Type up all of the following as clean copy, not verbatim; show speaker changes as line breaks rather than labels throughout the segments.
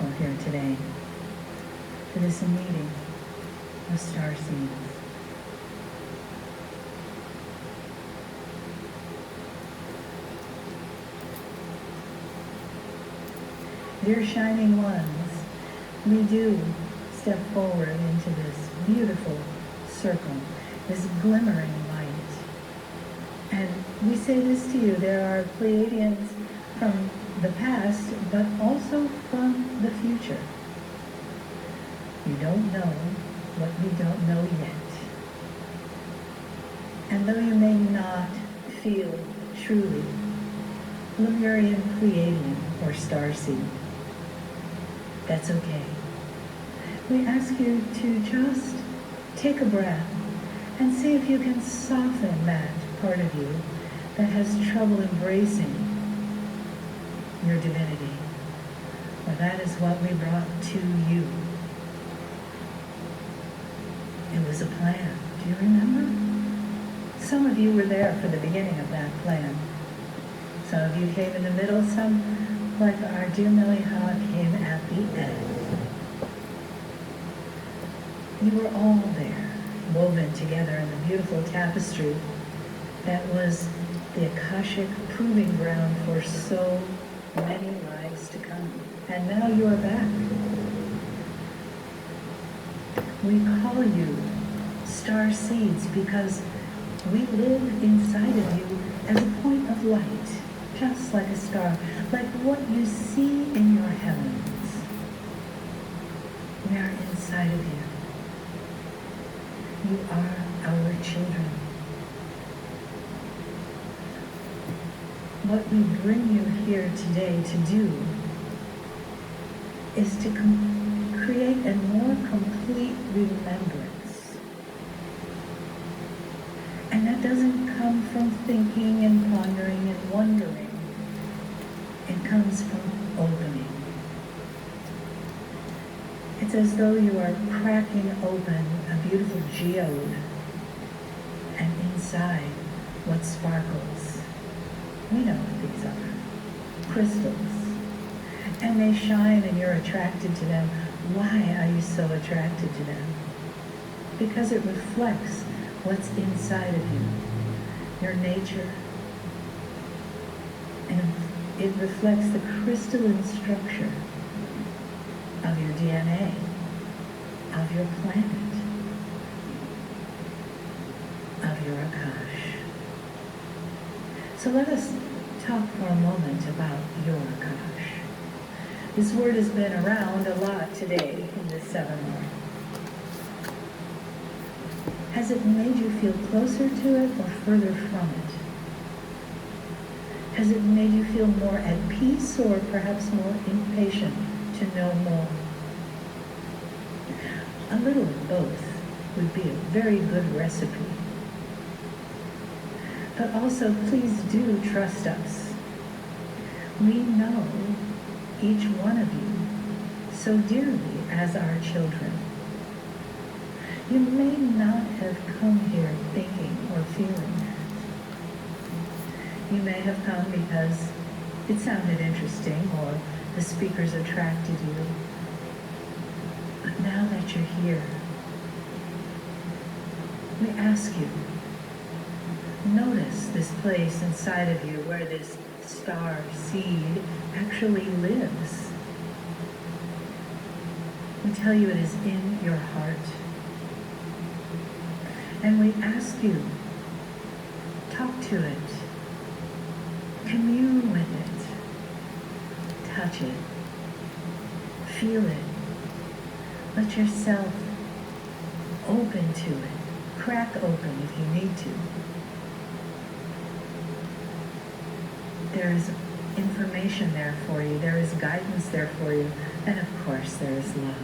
miracle here today for this meeting of star seeds. Dear shining ones, we do step forward into this beautiful circle, this glimmering light. And we say this to you, there are Pleiadians from the past, but also from the future. You don't know what you don't know yet. And though you may not feel truly Lemurian, Pleiadian, or starseed, that's okay. We ask you to just take a breath and see if you can soften that part of you that has trouble embracing your divinity. Well, that is what we brought to you. It was a plan. Do you remember? Some of you were there for the beginning of that plan. Some of you came in the middle. Some, like our dear Millie Haw, came at the end. You were all there, woven together in the beautiful tapestry that was the Akashic proving ground for so many lives to come. And now you are back. We call you star seeds because we live inside of you as a point of light, just like a star, like what you see in your heavens. We are inside of you. You are our children. What we bring you here today to do is to create a more complete remembrance. And that doesn't come from thinking and pondering and wondering. It comes from opening. It's as though you are cracking open a beautiful geode, and inside what sparkles. We know what these are. Crystals. And they shine and you're attracted to them. Why are you so attracted to them? Because it reflects what's inside of you, your nature. And it reflects the crystalline structure of your DNA, of your planet, of your Akash. So let us talk for a moment about your Akash. This word has been around a lot today in this seminar. Has it made you feel closer to it or further from it? Has it made you feel more at peace or perhaps more impatient to know more? A little of both would be a very good recipe. But also, please do trust us. We know each one of you so dearly as our children. You may not have come here thinking or feeling that. You may have come because it sounded interesting or the speakers attracted you. But now that you're here, we ask you, notice this place inside of you where this star seed actually lives. We tell you it is in your heart. And we ask you, talk to it, commune with it, touch it, feel it, let yourself open to it, crack open if you need to. There is information there for you, there is guidance there for you, and of course there is love.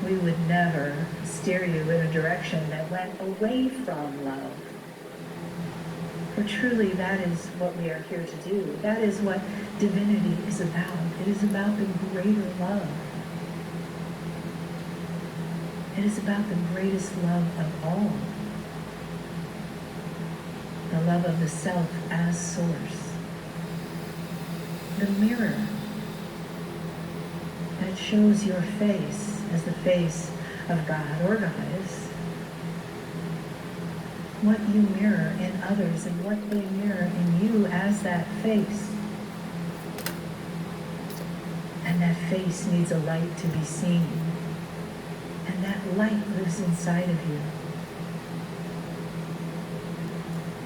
We would never steer you in a direction that went away from love. For truly that is what we are here to do. That is what divinity is about. It is about the greater love. It is about the greatest love of all. The love of the self as source. The mirror that shows your face as the face of God or Goddess, what you mirror in others and what they mirror in you as that face. And that face needs a light to be seen. And that light lives inside of you.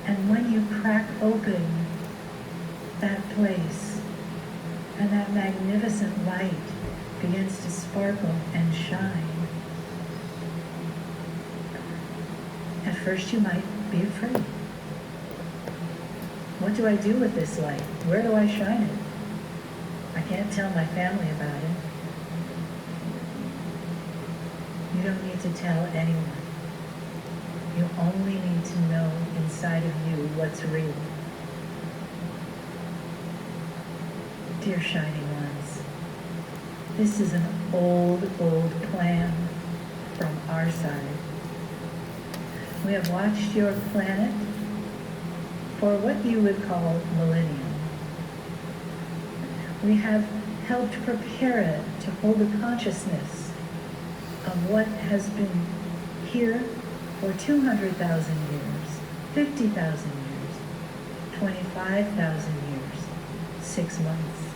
And when you crack open that place, and that magnificent light begins to sparkle and shine, at first you might be afraid. What do I do with this light? Where do I shine it? I can't tell my family about it. You don't need to tell anyone. You only need to know inside of you what's real. Dear shining ones, this is an old plan from our side. We have watched your planet for what you would call millennium. We have helped prepare it to hold the consciousness of what has been here for 200,000 years, 50,000 years, 25,000 years, 6 months.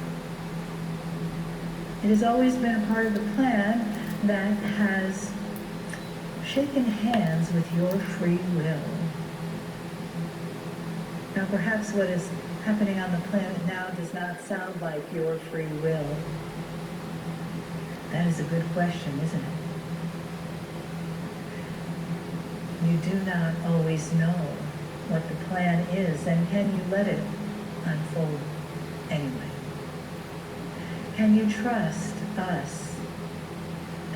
It has always been a part of the plan that has shaken hands with your free will. Now perhaps what is happening on the planet now does not sound like your free will. That is a good question, isn't it? You do not always know what the plan is, and can you let it unfold anyway? Can you trust us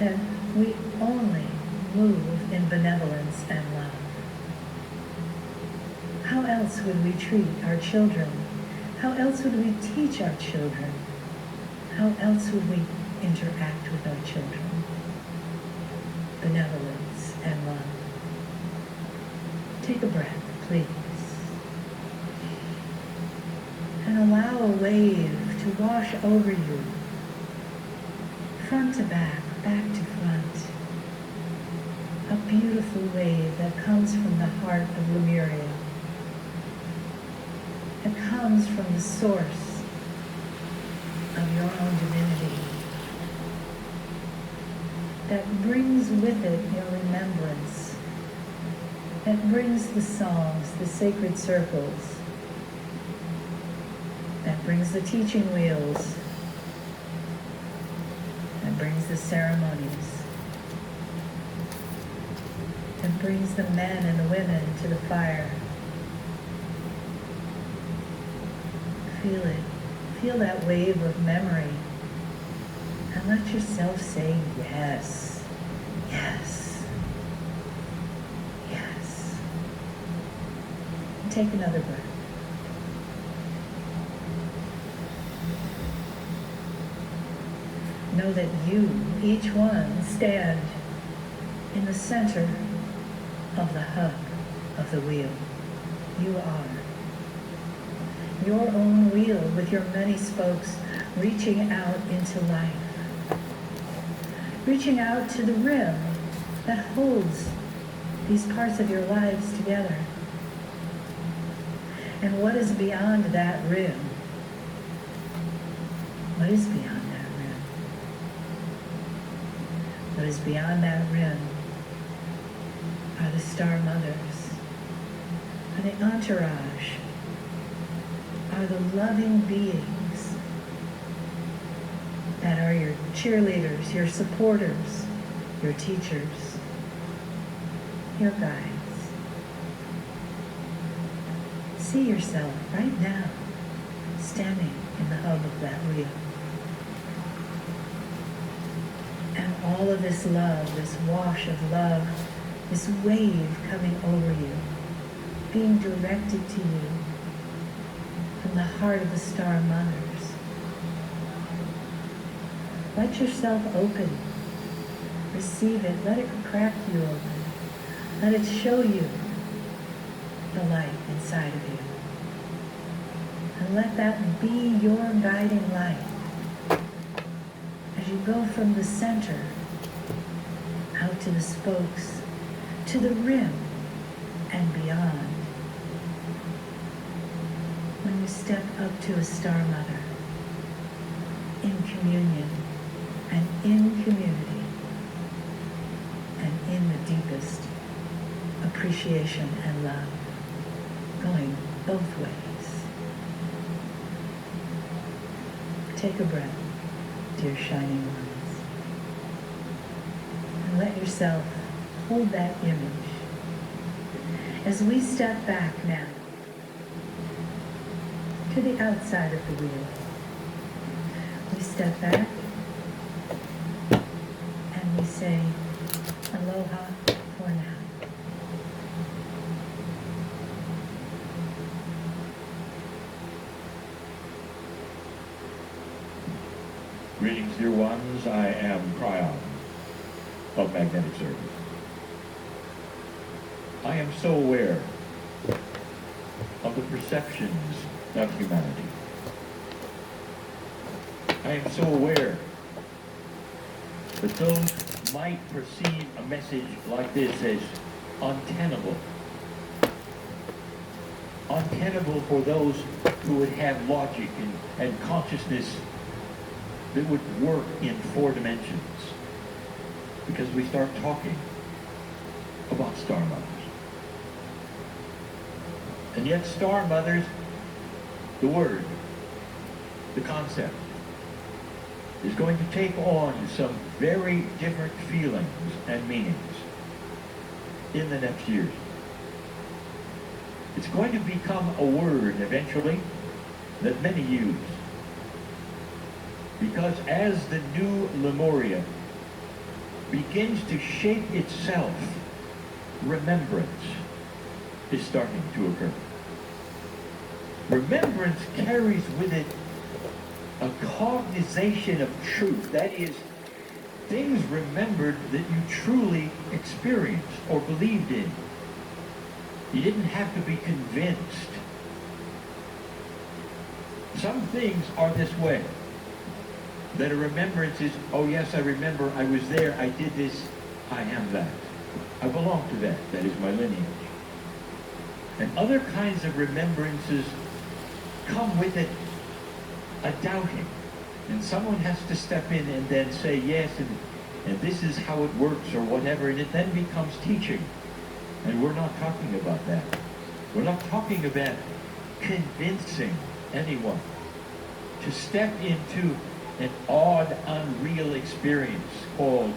that we only move in benevolence and love? How else would we treat our children? How else would we teach our children? How else would we interact with our children? Benevolence and love. Take a breath, please. And allow a wave to wash over you, front to back, back to front. A beautiful wave that comes from the heart of Lemuria. It comes from the source of your own divinity. That brings with it your remembrance. That brings the songs, the sacred circles. That brings the teaching wheels. That brings the ceremonies. That brings the men and the women to the fire. Feel it. Feel that wave of memory. And let yourself say yes, yes, yes. And take another breath. Know that you, each one, stand in the center of the hub of the wheel. You are your own wheel with your many spokes reaching out into life. Reaching out to the rim that holds these parts of your lives together. And what is beyond that rim? What is beyond that rim? What is beyond that rim are the star mothers, are the entourage, are the loving beings that are your cheerleaders, your supporters, your teachers, your guides. See yourself right now standing in the hub of that wheel. And all of this love, this wash of love, this wave coming over you, being directed to you from the heart of the star mothers. Let yourself open. Receive it. Let it crack you open. Let it show you the light inside of you. And let that be your guiding light as as you go from the center out to the spokes, to the rim and beyond. When you step up to a Star Mother, in communion and in community and in the deepest appreciation and love, going both ways. Take a breath, dear shining ones, and let yourself hold that image as we step back now to the outside of the wheel. We step back and we say, aloha for now.
Greetings, dear ones. I am Kryon of Magnetic Service. I am so aware of the perceptions of humanity. I am so aware that those might perceive a message like this as untenable. Untenable for those who would have logic and consciousness that would work in 4 dimensions. Because we start talking about Star Mothers. And yet Star Mothers, the word, the concept, is going to take on some very different feelings and meanings in the next years. It's going to become a word eventually that many use. Because as the new Lemuria begins to shape itself, remembrance is starting to occur. Remembrance carries with it a cognization of truth. That is, things remembered that you truly experienced or believed in. You didn't have to be convinced. Some things are this way. That a remembrance is, oh yes, I remember, I was there, I did this, I am that. I belong to that. That is my lineage. And other kinds of remembrances come with it a doubting. And someone has to step in and then say yes, and this is how it works or whatever, and it then becomes teaching. And we're not talking about that. We're not talking about convincing anyone to step into an odd, unreal experience called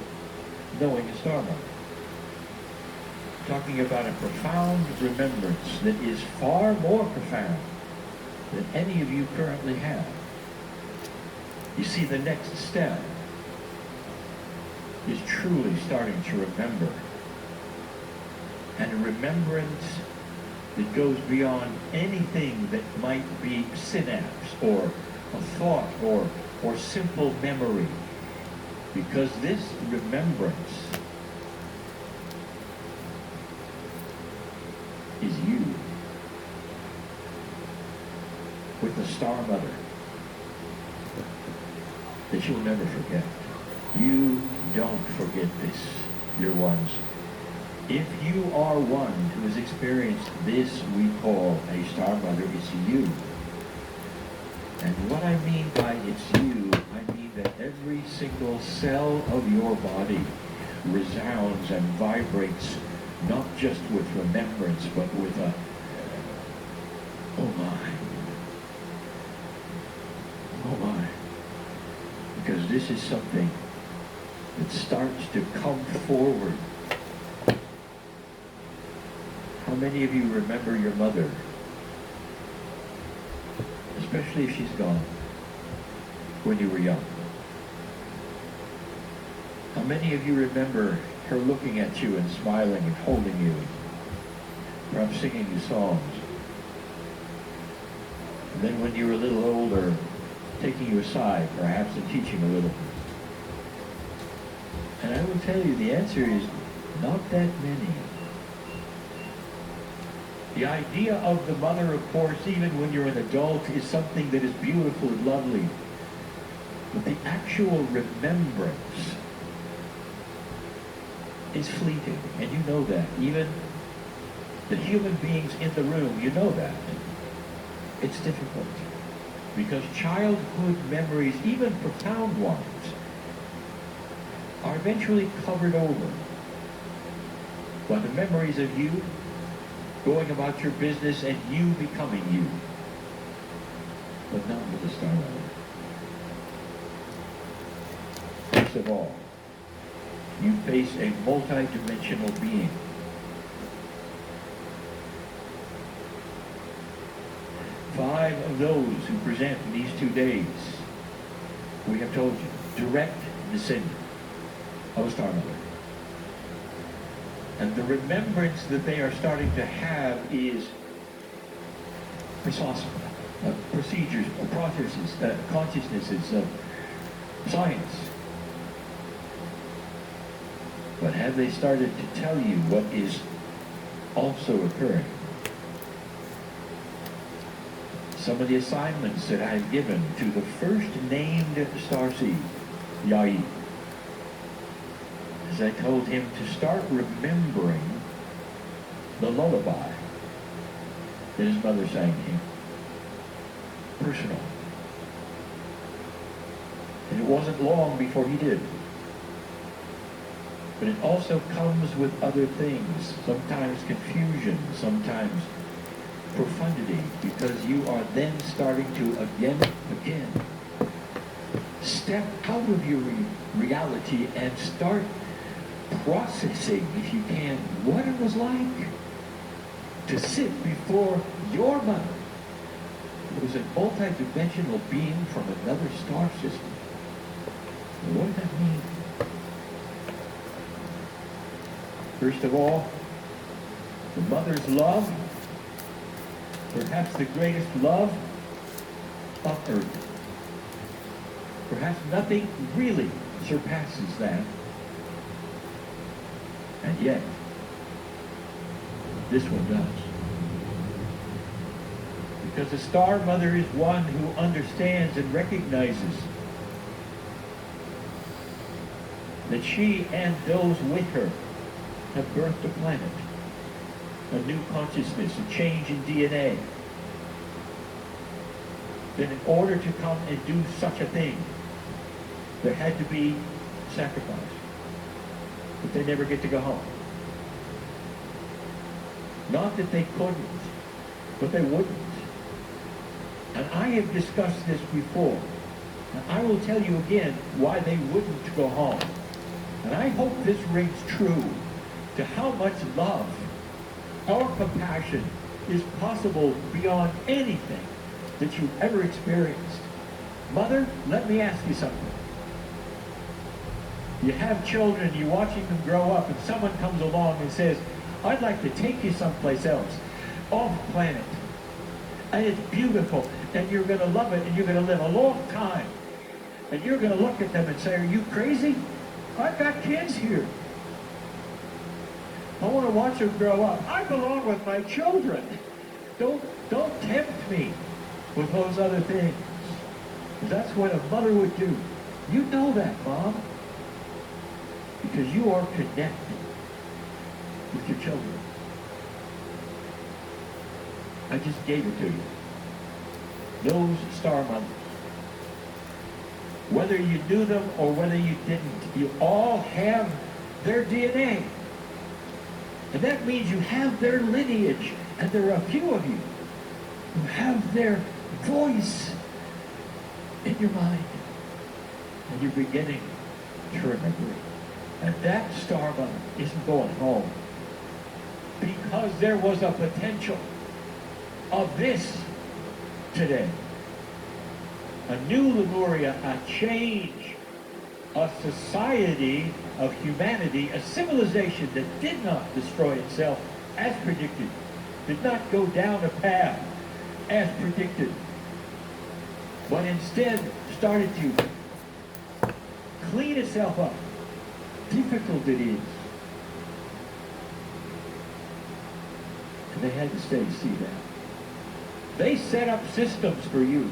knowing a Star Mother. Talking about a profound remembrance that is far more profound than any of you currently have. You see, the next step is truly starting to remember. And a remembrance that goes beyond anything that might be synapse or a thought or simple memory. Because this remembrance is you with the Star Mother that you'll never forget. You don't forget this, dear ones. If you are one who has experienced this we call a Star Mother, it's you. And what I mean by it's you, I mean that every single cell of your body resounds and vibrates, not just with remembrance, but with a, oh my. Oh my. Because this is something that starts to come forward. How many of you remember your mother? Especially if she's gone, when you were young. How many of you remember her looking at you and smiling and holding you, perhaps singing you songs? And then when you were a little older, taking you aside, perhaps, and teaching a little. And I will tell you, the answer is not that many. The idea of the mother, of course, even when you're an adult, is something that is beautiful and lovely. But the actual actual remembrance is fleeting, and you know that. Even the human beings in the room, you know that. It's difficult, because childhood memories, even profound ones, are eventually covered over by the memories of you going about your business and you becoming you, but not with the Star Mother. First of all, you face a multi-dimensional being. Five of those who present in these 2 days, we have told you, direct descendant of a Star Mother. And the remembrance that they are starting to have is procedures, processes, consciousnesses, science. But have they started to tell you what is also occurring? Some of the assignments that I have given to the first named starseed, Yai, as I told him to start remembering the lullaby that his mother sang to him. Personal. And it wasn't long before he did. But it also comes with other things, sometimes confusion, sometimes profundity, because you are then starting to again step out of your reality and start processing, if you can, what it was like to sit before your mother, who was a multi-dimensional being from another star system. And what did that mean? First of all, the mother's love, perhaps the greatest love of earth. Perhaps nothing really surpasses that. And yet, this one does. Because the Star Mother is one who understands and recognizes that she and those with her have birthed a planet, a new consciousness, a change in DNA. That in order to come and do such a thing, there had to be sacrifice. But they never get to go home. Not that they couldn't, but they wouldn't. And I have discussed this before. And I will tell you again why they wouldn't go home. And I hope this rings true to how much love or compassion is possible beyond anything that you've ever experienced. Mother, let me ask you something. You have children, you're watching them grow up, and someone comes along and says, I'd like to take you someplace else, off planet. And it's beautiful, and you're going to love it, and you're going to live a long time. And you're going to look at them and say, are you crazy? I've got kids here. I want to watch them grow up. I belong with my children. Don't tempt me with those other things. That's what a mother would do. You know that, Mom. Because you are connected with your children. I just gave it to you. Those Star Mothers. Whether you knew them or whether you didn't, you all have their DNA. And that means you have their lineage, and there are a few of you who have their voice in your mind. And you're beginning to remember it. And that Star Mother isn't going home. Because there was a potential of this today. A new Lemuria, a change, a society of humanity, a civilization that did not destroy itself as predicted, did not go down a path as predicted, but instead started to clean itself up. Difficult it is. And they had to stay to see that. They set up systems for you,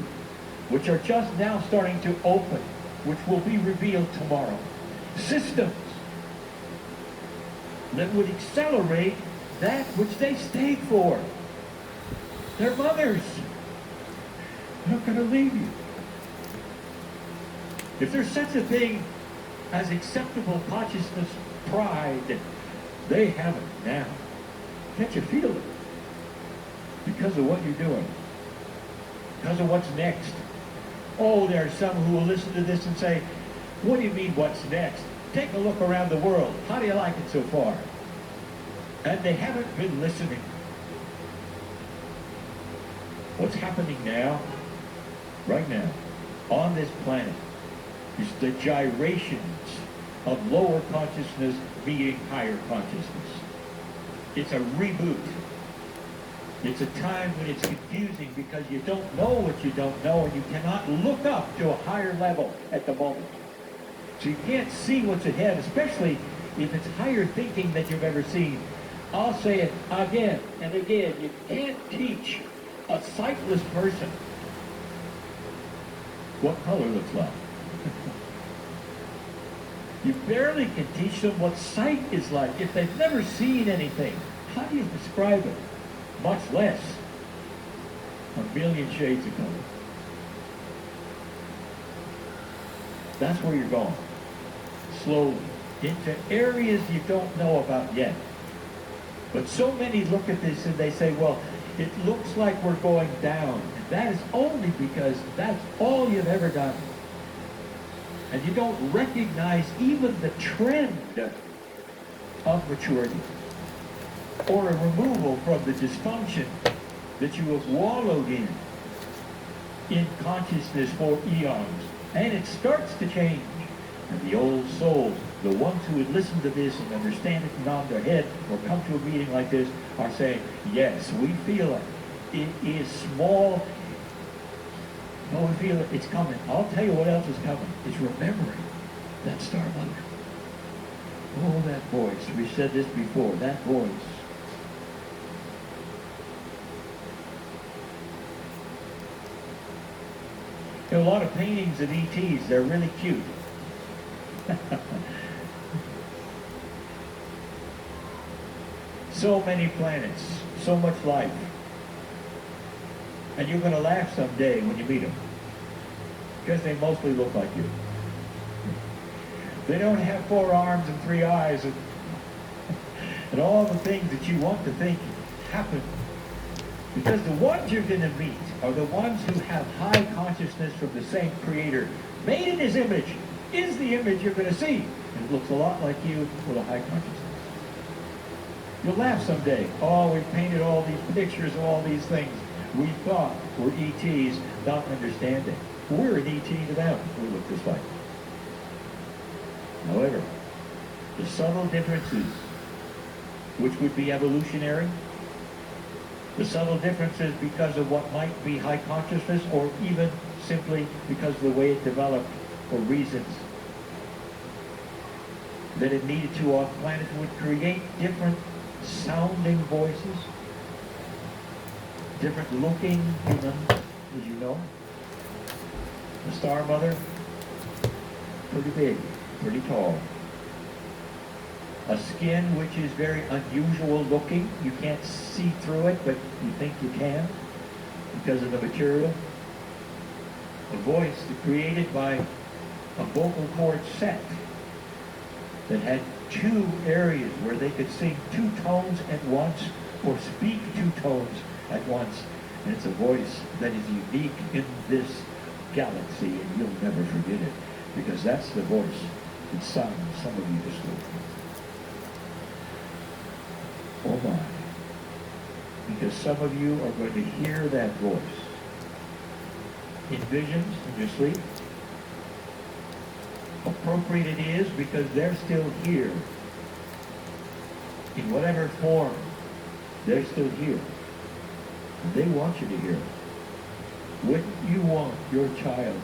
which are just now starting to open. which will be revealed tomorrow. Systems that would accelerate that which they stayed for. Their mothers are not going to leave you. If there's such a thing as acceptable consciousness pride, they have it now. Can't you feel it? Because of what you're doing. Because of what's next. Oh, there are some who will listen to this and say, what do you mean what's next? Take a look around the world. How do you like it so far? And they haven't been listening. What's happening now, right now, on this planet, is the gyrations of lower consciousness meeting higher consciousness. It's a reboot. It's a time when it's confusing because you don't know what you don't know, and you cannot look up to a higher level at the moment. So you can't see what's ahead, especially if it's higher thinking than you've ever seen. I'll say it again and again. You can't teach a sightless person what color looks like. You barely can teach them what sight is like if they've never seen anything. How do you describe it? Much less a million shades of color. That's where you're going. Slowly. Into areas you don't know about yet. But so many look at this and they say, well, it looks like we're going down. And that is only because that's all you've ever done. And you don't recognize even the trend of maturity or a removal from the dysfunction that you have wallowed in consciousness for eons. And it starts to change. And the old souls, the ones who would listen to this and understand it and nod their head or come to a meeting like this are saying, yes, we feel it. It is small. No, we feel it. It's coming. I'll tell you what else is coming. It's remembering that Star Mother. Oh, that voice. We said this before. That voice. There are a lot of paintings of ETs. They're really cute. So many planets, so much life. And you're going to laugh someday when you meet them. Because they mostly look like you. They don't have 4 arms and 3 eyes and all the things that you want to think happen. Because the ones you're going to meet are the ones who have high consciousness from the same Creator. Made in His image is the image you're going to see. And it looks a lot like you with a high consciousness. You'll laugh someday. Oh, we painted all these pictures of all these things. We thought were ETs, not understanding. We're an ET to them. We look this way. However, the subtle differences, which would be evolutionary, the subtle differences because of what might be high consciousness or even simply because of the way it developed for reasons that it needed to on planet would create different sounding voices, different looking humans, as you know. The Star Mother, pretty big, pretty tall. A skin which is very unusual looking. You can't see through it, but you think you can because of the material. A voice created by a vocal cord set that had 2 areas where they could sing 2 tones at once or speak 2 tones at once. And it's a voice that is unique in this galaxy, and you'll never forget it, because that's the voice that some of you just live. Oh my. Because some of you are going to hear that voice in visions in your sleep. Appropriate it is because they're still here. In whatever form, they're still here. And they want you to hear it. Wouldn't you want your child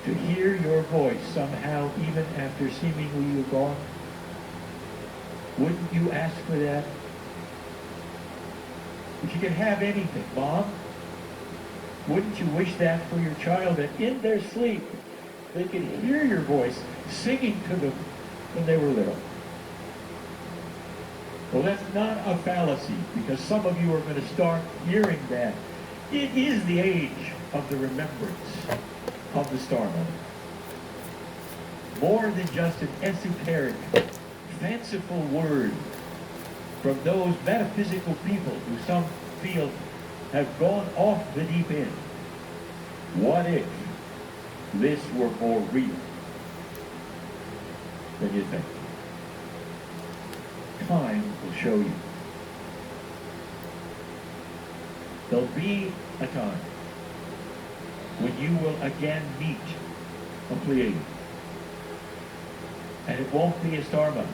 to hear your voice somehow even after seemingly you're gone? Wouldn't you ask for that? If you could have anything, Mom, wouldn't you wish that for your child, that in their sleep They could hear your voice singing to them when they were little. Well, that's not a fallacy, because some of you are going to start hearing that. It is the age of the remembrance of the Star Mother. More than just an esoteric, fanciful word from those metaphysical people who some feel have gone off the deep end. What if this were more real than you think? Time will show you. There'll be a time when you will again meet a Pleiadian. And it won't be a Star Mother.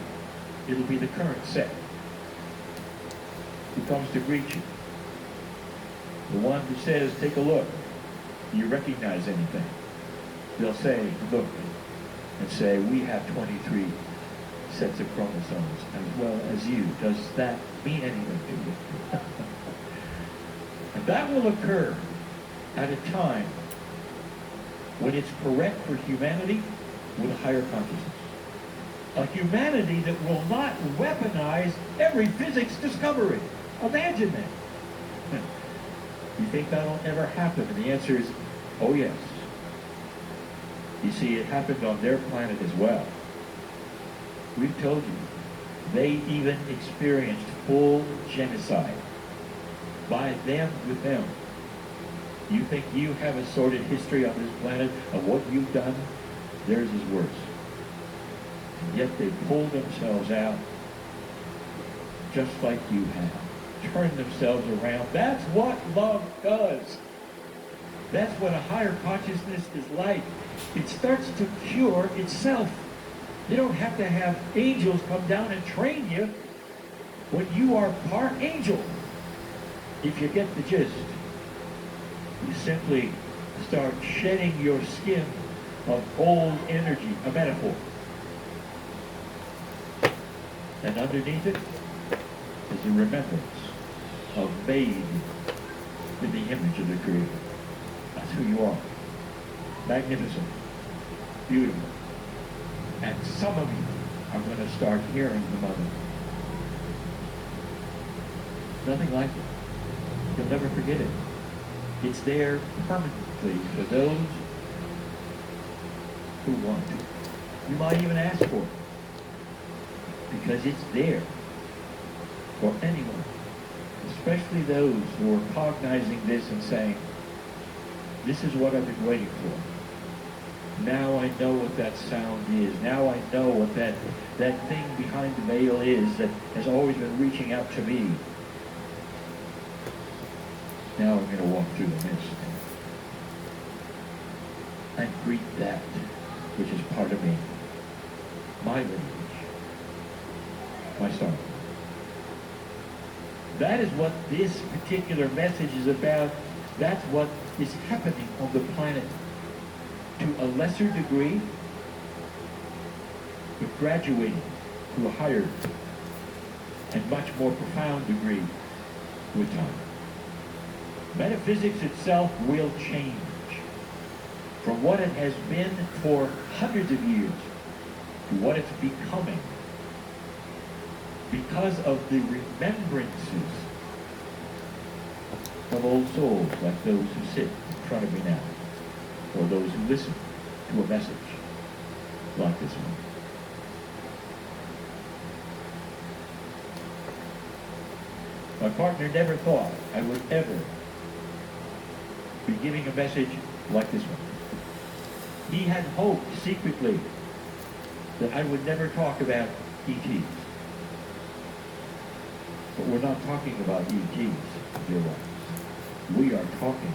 It'll be the current set who comes to greet you. The one who says, take a look. Do you recognize anything? They'll say, look, and say, we have 23 sets of chromosomes as well as you. Does that mean anything to you? And that will occur at a time when it's correct for humanity with a higher consciousness. A humanity that will not weaponize every physics discovery. Imagine that. You think that'll ever happen? And the answer is, oh yes. You see, it happened on their planet as well. We've told you, they even experienced full genocide by them with them. You think you have a sordid history on this planet of what you've done? Theirs is worse. And yet they pulled themselves out just like you have. Turned themselves around. That's what love does. That's what a higher consciousness is like. It starts to cure itself. You don't have to have angels come down and train you when you are part angel. If you get the gist, you simply start shedding your skin of old energy, a metaphor. And underneath it is a remembrance of made in the image of the Creator. That's who you are. Magnificent. Beautiful. And some of you are going to start hearing the Mother. Nothing like it. You'll never forget it. It's there permanently for those who want to. You might even ask for it. Because it's there for anyone. Especially those who are cognizing this and saying, this is what I've been waiting for. Now I know what that sound is. Now I know what that thing behind the veil is that has always been reaching out to me. Now I'm going to walk through the mist and greet that which is part of me. My lineage. My star. That is what this particular message is about. That's what is happening on the planet. To a lesser degree, but graduating to a higher and much more profound degree with time. Metaphysics itself will change from what it has been for hundreds of years to what it's becoming because of the remembrances of old souls like those who sit in front of me now, or those who listen to a message like this one. My partner never thought I would ever be giving a message like this one. He had hoped secretly that I would never talk about ETs. But we're not talking about ETs, dear ones. We are talking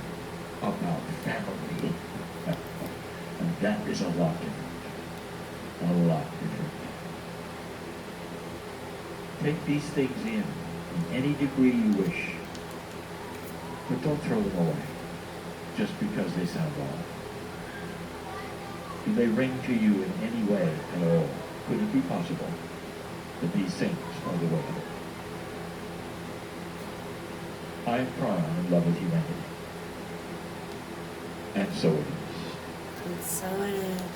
about family. And that is a lot different. A lot different. Take these things in any degree you wish. But don't throw them away just because they sound odd. Do they ring to you in any way at all? Could it be possible that these things are the way of it? I am Kryon in love with humanity. And so it is.
And so it is.